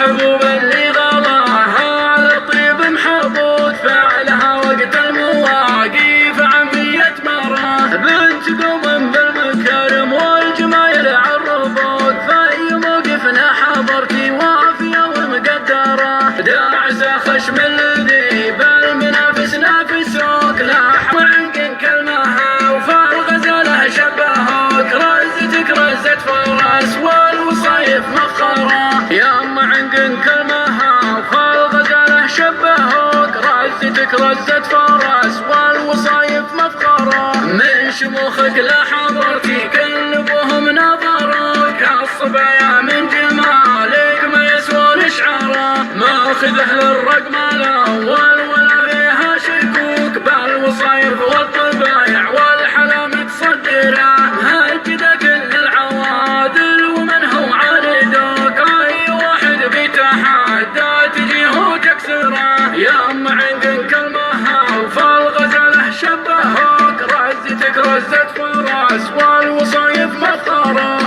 حبوب اللي غلاها على طيب محبوط فعلها وقت المواقيف عمية مرة بنت قوم بالمكارم والجمايل عالربوط فأي موقفنا حضرتي وافية ومقدرة داعسة خشم الذي بالمنافس نافسوك لاح وعنق كلمها وفالغزالة شبهوك رزتك رزة فرس والوصايف مخرة يا أم عنق كلمها وفالغزالة شبهوك رزتك رزة فرس والوصايف مفخرة من شموخك لحضرتي كلبوهم نظروك الصبايا من جمالك ما يسوون شعره ماخذه للرقم الاول ولا فيها شكوك بالوصايف والطبايع والحلام تصدره هكذا كل العوادل ومن هو عاندوك اي واحد بيتحدى تجيه وتكسره يا ام عند كلمها وفالغزاله شبهوك رزتك رزة فرس والوصايف مفخره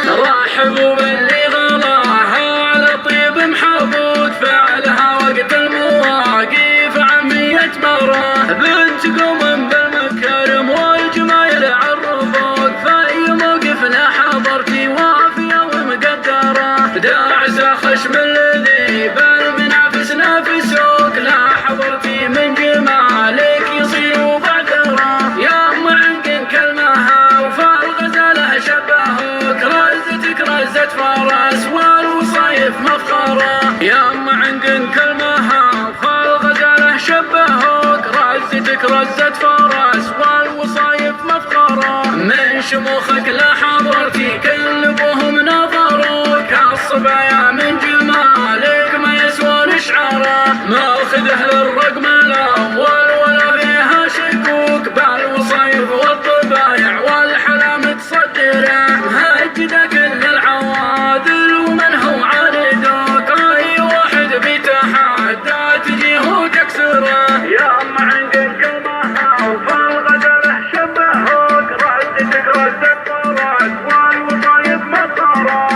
رحبوا باللي غلاها على طيب محبوط فعلها وقت المواقيف عمية مرة بنت قوم بالمكارم والجمايل عالربوط فأي موقفنا حضرتي وافية ومقدرة داعسة خشم الذي بالمنافس نافسوك لا حضرتي من جمالك يصير وبعدره يا أم عنق كلمها وفالغزالة شبهوك رزتك رزة فرس والوصايف مفخرة يا أم عنق كلمها وفالغزالة شبهوك رزتك رزة فرس والوصايف مفخرة من شموخك لحضرتي كلبوهم نظروك الصبايا من جمالك ما يسوون شعره ماخذه للرقم الاول ولا فيها شكوك بالوصايف والطبايع والحلام تصدره هكذا كل العوادل ومن هو عاندوك اي واحد بيتحدى تجيه وتكسره يا ام عند كلمها وفالغزاله شبهوك رزتك رزة فرس والوصايف مطره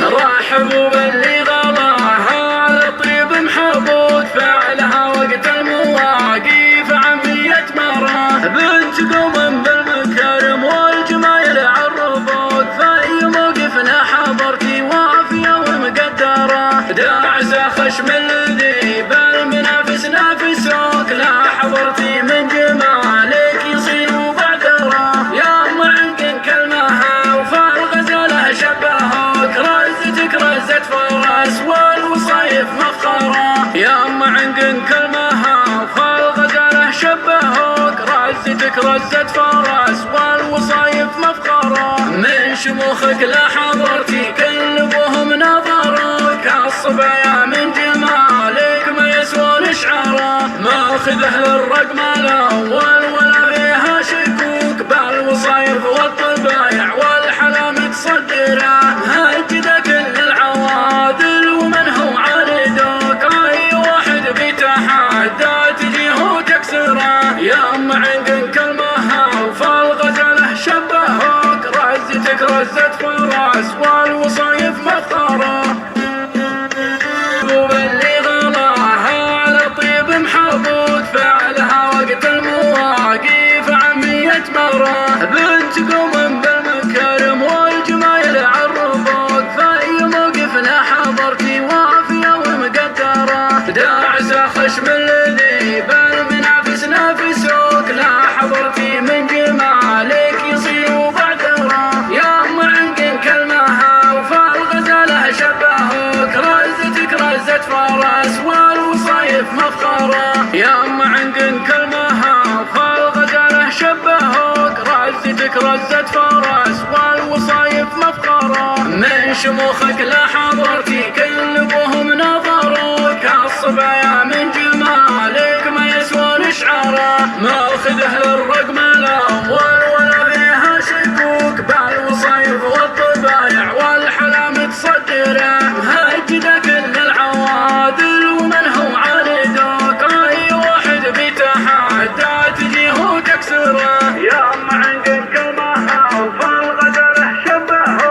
رحبوا باللي غلاها على طيب محبوط فعلها وقت المواقيف عمية مرة بنت قوم بالمكارم والجمايل عالربوط فأي موقفنا حضرتي وافية ومقدرة داعسة خشم الذي بالمنافس نافسوك لا حضرتي من جمالك يصير وبعدره يا أم عنق كلمها وفالغزالة شبهوك رزتك رزة فرس والوصايف مفخرة يا أم عنق كلمها وفالغزالة شبهوك رزتك رزة فرس والوصايف مفخرة من شموخك لحضرتي كلبوهم نظروك الصبايا من جمالك ما يسوون شعره ماخذه للرقم الاول ولا فيها شكوك بالوصايف والطبايع والحلام تصدره هكذا كل العوادل ومن هو عاندوك اي واحد بيتحدى تجيه وتكسره يا ام عند كلمها وفالغزاله شبهوك رزتك رزة فرس والوصايف مفخره باللي غلاها على طيب محبوط فعلها وقت المواقيف عمية مرة بنت قوم بالمكارم والجمايل عالربوط فأي موقفنا حضرتي وافية ومقدرة داعسة خشم الذي بالمنافس نافسوك لا حضرتي من جمالك يصير وبعدره يا أم عنق كلمها وفالغزالة شبهوك رزتك رزة فرس والوصايف مفخرة يا أم عنق كلمها وفالغزالة شبهوك رزتك رزة فرس والوصايف مفخرة من شموخك لحضرتي كلبوهم نظروك الصبايا من جمالك ما يسوون شعره ماخذه للرقم الاول ولا فيها شكوك بالوصايف والطبايع والحلام تصدره هكذا كل العوادل ومن هو عاندوك اي واحد بيتحدى تجيه وتكسره يا ام عند كلمها وفالغزاله شبهوك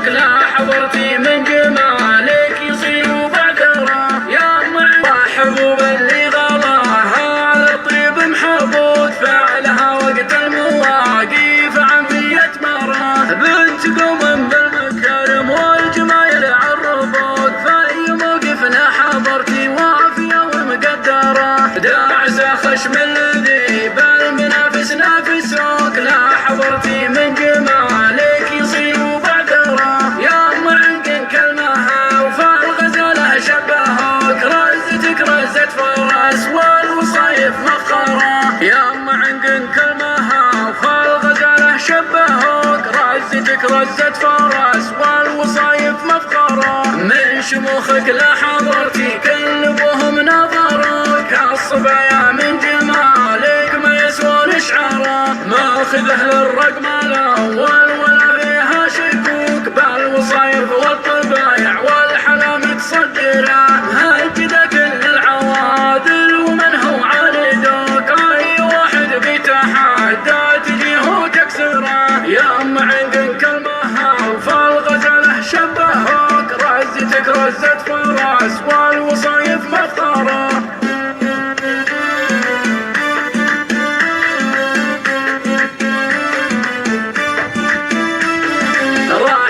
سوق لا حضرتي من جمالك يصير بعذره يا محبوب اللي غلاها على طيب محبوب فعلها وقت المواقف عمية مرة بنت قوم بالمكارم والجمايل عالربوط فأي موقف لا حضرتي وافية ومقدرة داعسة خشم الذي بالمنافس نافسوك لا حضرتي من جمالك يصير بعذره يا عنق كلمها وفالغزالة شبهوك رزتك رزة فرس والوصايف مفخرة يا عنق كلمها وفالغزالة شبهوك رزتك رزة فرس والوصايف مفخرة من شموخك لا حضرتي كلبهم نظرك الصبايا من جمالك ما يسوون شعره ماخذه للرقم الاول ولا فيها شكوك بالوصايف والطبايع والحلام تصدره هكذا كل العوادل ومن هو عالدوك اي واحد بيتحدى تجيه وتكسره يا عنق كلمها وفالغزاله شبهوك رزتك رزة فرس والوصايف مفخره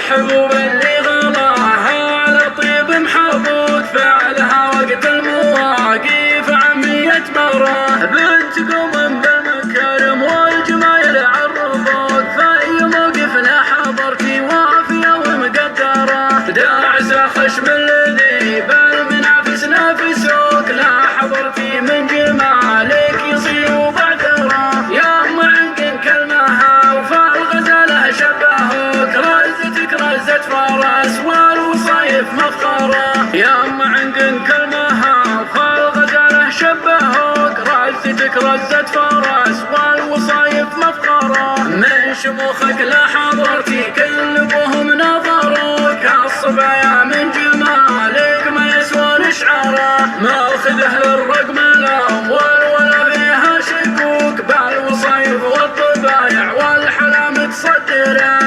حبوب اللي غلاها على طيب محبوب فعلها وقت المواقف عمية مرة بنت قوم بالمكارم والجمايل عالربوط فأي موقف لا حضرتي وافية ومقدرة داعسة خشم الذي بالمنافس نافسوك لا حضرتي من جمالك يصير بعذره يا عنق كلمها وفالغزالة شبهوك رزتك رزة فرس والوصايف مفخرة يا عنق كلمها وفالغزالة شبهوك رزتك رزة فرس والوصايف مفخرة من شموخك لا حضرتي كلبهم نظروك الصبايا من جمالك ما يسوون شعره ماخذه للرقم الاول ولا فيها شكوك بالوصايف والطبايع والحلام تصدره